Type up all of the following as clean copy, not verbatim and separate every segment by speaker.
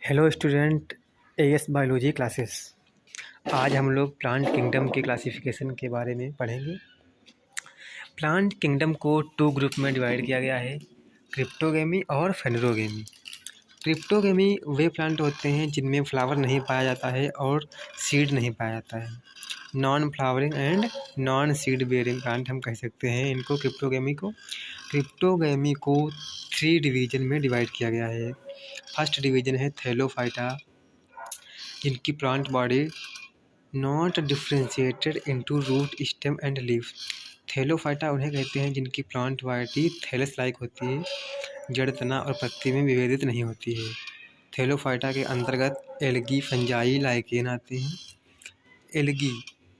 Speaker 1: Hello student, as biology classes. आज हम लोग प्लांट किंगडम के क्लासिफिकेशन के बारे में पढ़ेंगे। प्लांट किंगडम को टू ग्रुप में डिवाइड किया गया है, क्रिप्टोगेमी और फेनेरोगेमी। क्रिप्टोगेमी वे प्लांट होते हैं जिनमें फ्लावर नहीं पाया जाता है और सीड नहीं पाया जाता है। Non flowering and non seed bearing plant हम कह सकते हैं इनको, क्रिप्टोगेमी को। क्रिप्टोगेमी को 3 डिवीजन में डिवाइड किया गया है। फर्स्ट डिवीजन है थैलोफाइटा, जिनकी plant body not differentiated into root, stem and leaf. Thallophyta उन्हें कहते हैं जिनकी प्लांट बॉडी थैलस लाइक होती है, जड़, तना और पत्ती में विभेदित नहीं होती है। थैलोफाइटा के अंतर्गत एल्गी, फंजाई, लाइकेन आते हैं। एल्गी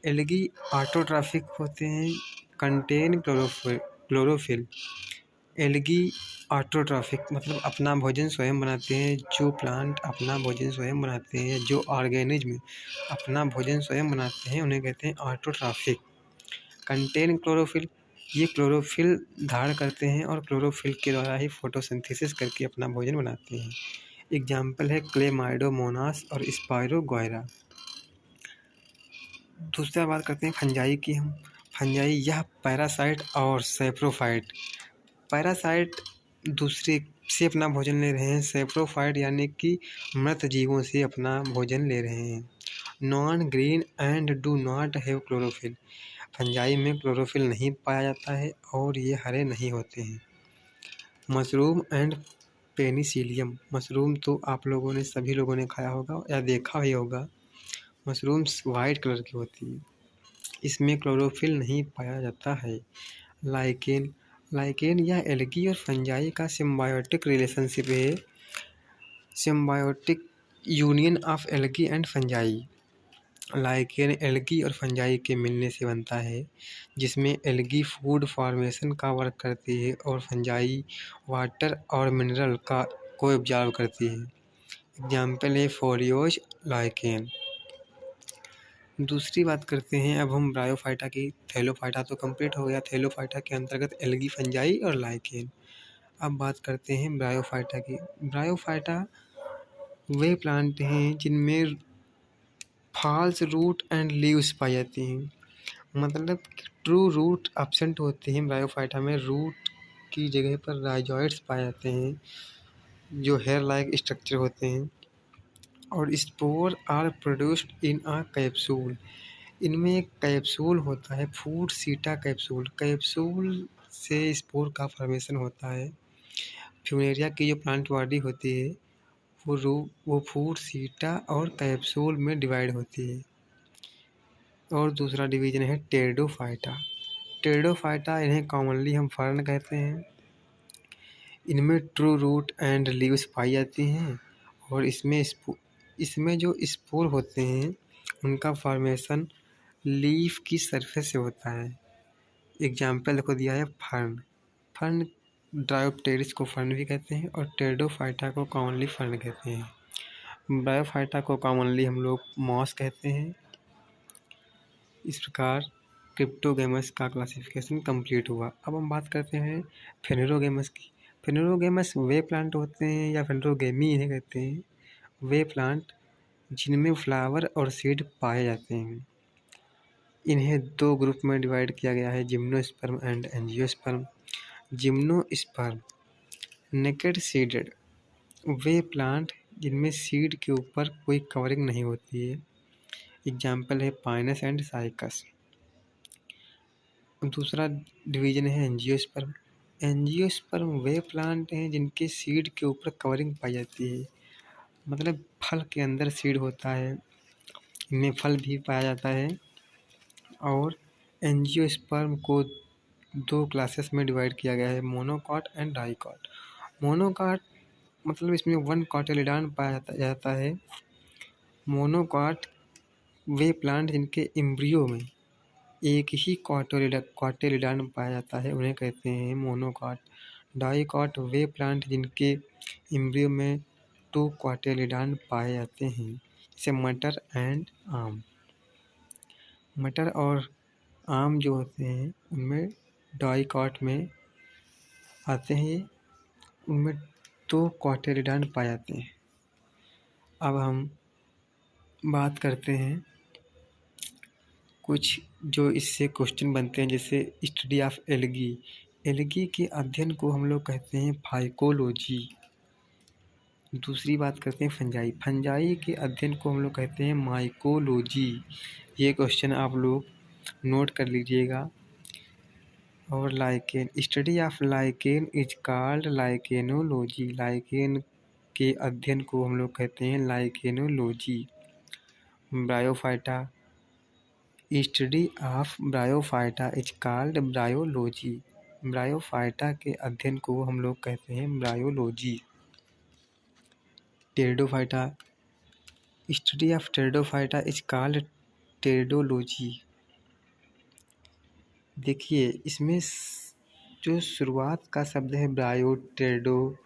Speaker 1: एल्गी ऑटोट्रॉफिक होते हैं, कंटेन क्लोरोफिल। एल्गी ऑटोट्रॉफिक मतलब अपना भोजन स्वयं बनाते हैं। जो प्लांट अपना भोजन स्वयं बनाते हैं, जो ऑर्गेनिज्म अपना भोजन स्वयं बनाते हैं, उन्हें कहते हैं ऑटोट्रॉफिक। कंटेन क्लोरोफिल, ये क्लोरोफिल धारण करते हैं और क्लोरोफिल के द्वारा ही फोटोसिंथेसिस करके अपना भोजन बनाते हैं। एग्जाम्पल है क्लेमाइडोमोनास और स्पाइरोगोयरा। दूसरा बात करते हैं फंजाई की हम। फंजाई यह पैरासाइट और सैप्रोफाइट। पैरासाइट दूसरे से अपना भोजन ले रहे हैं, सैप्रोफाइट यानी कि मृत जीवों से अपना भोजन ले रहे हैं। Non green and do not have chlorophyll. Fungi में क्लोरोफिल नहीं पाया जाता है और ये हरे नहीं होते हैं। Mushroom and Penicillium. मशरूम तो आप लोगों ने, सभी लोगों ने खाया होगा या देखा ही होगा। मशरूम्स वाइट कलर की होती है, इसमें क्लोरोफिल नहीं पाया जाता है। लाइकेन लाइकेन यह एल्गी और फंजाई का सिम्बायोटिक रिलेशनशिप है, symbiotic union of algae and fungi. Lichen algae और फंजाई के मिलने से बनता है, जिसमें एल्गी फूड फॉर्मेशन का वर्क करती है और फंजाई वाटर और मिनरल को ऑब्जर्व करती है। एग्जाम्पल है फोलियोज, लाइकेन। दूसरी बात करते हैं अब हम ब्रायोफाइटा की। थैलोफाइटा तो कंप्लीट हो गया, थैलोफाइटा के अंतर्गत एल्गी, फंजाई और लाइकेन। अब बात करते हैं ब्रायोफाइटा की। ब्रायोफाइटा वे प्लांट हैं जिनमें फॉल्स रूट एंड लीव्स पाई जाती हैं, मतलब ट्रू रूट एब्सेंट होती हैं। ब्रायोफाइटा में रूट की जगह पर राइजोइड्स पाए जाते हैं, जो हेयर लाइक स्ट्रक्चर होते हैं, और spore are produced in a capsule. इनमें एक कैप्सूल होता है, फूड सीटा कैप्सूल। कैप्सूल से स्पोर का फॉर्मेशन होता है। फ्यूनेरिया की जो प्लांट बॉडी होती है वो फूड सीटा और कैप्सूल में डिवाइड होती है। और दूसरा डिवीजन है टेरिडोफाइटा। टेरिडोफाइटा इन्हें कॉमनली हम फर्न कहते हैं। इनमें ट्रू रूट एंड लीव्स पाई जाती हैं और इसमें जो स्पोर होते हैं उनका फॉर्मेशन लीफ की सरफेस से होता है। एग्जाम्पल देखो दिया है फर्न। फर्न ड्रायोप्टेरिस को फर्न भी कहते हैं और टेरिडोफाइटा को कॉमनली फर्न कहते हैं। ब्रायोफाइटा को कॉमनली हम लोग मॉस कहते हैं। इस प्रकार क्रिप्टोगेमस का क्लासिफिकेशन कंप्लीट हुआ। अब हम बात करते हैं फेनेरोगेमस की। फेनेरोगेमस वे प्लांट होते हैं या फेनेरोगेमी इन्हें कहते हैं, वे प्लांट जिनमें फ्लावर और सीड पाए जाते हैं। इन्हें 2 ग्रुप में डिवाइड किया गया है, gymnosperm and angiosperm. Gymnosperm naked seeded, way plant जिनमें सीड के ऊपर कोई कवरिंग नहीं होती है। एग्जाम्पल है पाइनस एंड साइकस। दूसरा डिवीजन है एंजियोस्पर्म। एंजियोस्पर्म वे प्लांट हैं जिनके सीड के ऊपर कवरिंग पाई जाती है, मतलब फल के अंदर सीड होता है, इनमें फल भी पाया जाता है। और एंजियोस्पर्म को 2 क्लासेस में डिवाइड किया गया है, मोनोकॉट एंड डाइकॉट। मोनोकॉट मतलब इसमें 1 कॉटिलिडॉन पाया जाता है। मोनोकॉट वे प्लांट जिनके एम्ब्रियो में एक ही कॉटिलिडॉन पाया जाता है, उन्हें कहते हैं मोनोकॉट। डाइकॉट वे प्लांट जिनके एम्ब्रियो में 2 कॉटिलिडॉन पाए जाते हैं, जैसे मटर एंड आम। मटर और आम जो होते हैं उनमें डाइकॉट में आते हैं, उनमें 2 कॉटिलिडॉन पाए जाते हैं। अब हम बात करते हैं कुछ जो इससे क्वेश्चन बनते हैं, जैसे स्टडी ऑफ एल्गी। एल्गी के अध्ययन को हम लोग कहते हैं फाइकोलॉजी। दूसरी बात करते हैं फंजाई। फंजाई के अध्ययन को हम लोग कहते हैं माइकोलॉजी। ये क्वेश्चन आप लोग नोट कर लीजिएगा। और lichen, study of lichen is called lichenology. Lichen के अध्ययन को हम लोग कहते हैं lichenology. Bryophyta, study of bryophyta is called bryology. Bryophyta के अध्ययन को हम लोग कहते हैं bryology. Pteridophyta, study of pteridophyta is called pteridology. देखिए इसमें जो शुरुआत का शब्द है ब्रायो, टेरिडो,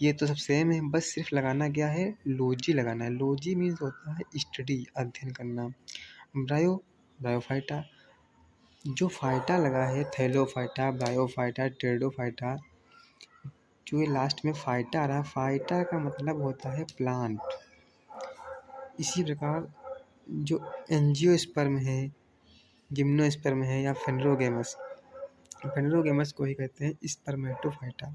Speaker 1: ये तो सब सेम है, बस सिर्फ लगाना क्या है, लॉजी लगाना है। लॉजी मीन्स होता है स्टडी, अध्ययन करना। ब्रायोफाइटा, जो फाइटा लगा है, थैलोफाइटा, ब्रायोफाइटा, टेरिडोफाइटा, जो ये लास्ट में फाइटा आ रहा है, फाइटा का मतलब होता है प्लांट। इसी प्रकार जो एंजियोस्पर्म है, जिम्नोस्पर्म है या फेनरोगेमस, फेनरोगेमस को ही कहते हैं स्पर्मेटोफाइटा।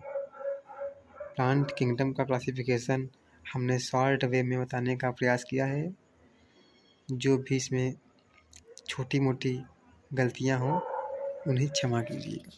Speaker 1: प्लांट किंगडम का क्लासिफिकेशन हमने शॉर्ट वे में बताने का प्रयास किया है। जो भी इसमें छोटी मोटी गलतियां हों उन्हें क्षमा कीजिएगा।